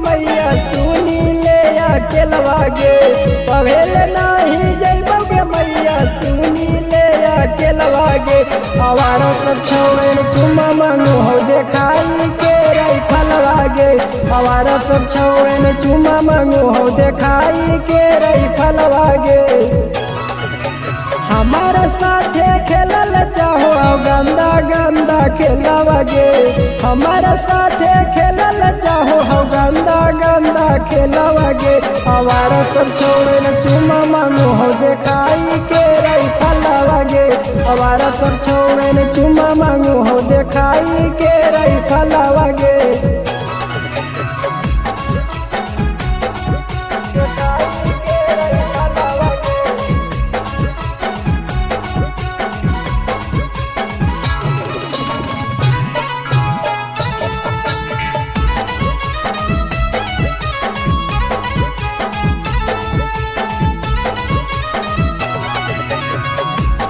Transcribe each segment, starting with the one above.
मैया सुनी ले अकेलवागे पवेल नहीं जैबोगे मैया सुनी ले अकेलवागे आवारा सब छौन चुमा मांगो हो देखाई के राइफल वागे आवारा सब छौन चुमा मांगो हो देखाई के राइफल वागे हमारे साथे खेलल चाहो गंदा गंदा खेलवागे हमारे साथे खेलल चाहो गंदा गंदा खेलवागे आवारा सब छोड़े चुमा मांगो हो देखाई के राइफल वागे आवारा सब छोड़े चुमा मांगो हो देखाई के राइफल वागे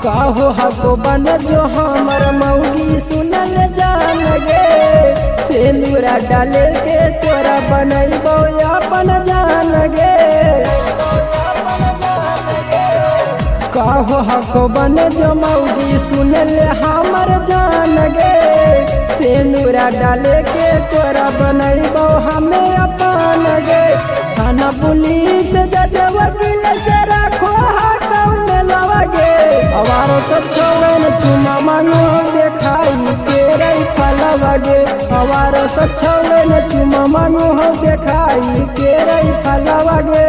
काहो हको बन जो हमर मौगी सुनल जान गे सेनुरा डाले के तोरा बनैबो अपन जान गे काहो हको बन जो मौगी सुनल हमर जान गे सेनुरा डाले के तोरा बनैबो हमें अपन गे थाना पुलिस जज वकील से रखो कौन लवागे आवारा सब छौन चुमा मांगो देखाई के राइफल वागे आवारा सब छौन चुमा मांगो देखाई के राइफल वागे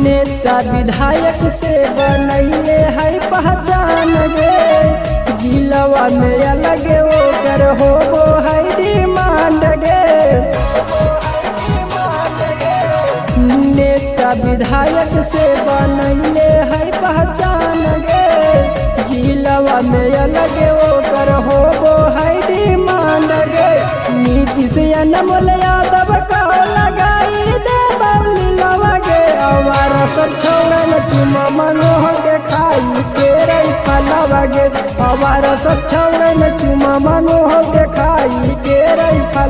नेता विधायक से बनैले है पहचान गे जिलवा में अलग ओकर होबो है डिमांड गे नेता विधायक से बनैले है पहचान गे जिलवा में अलग ओकर होबो है डिमांड गे नीतीश अनमोल यादव का लगाई दे बाउली लवागे आवारा सब छौन चुमा मांगो देखाई के राइफल वागे आवारा सब छौन चुमा मांगो देखाई के राइफल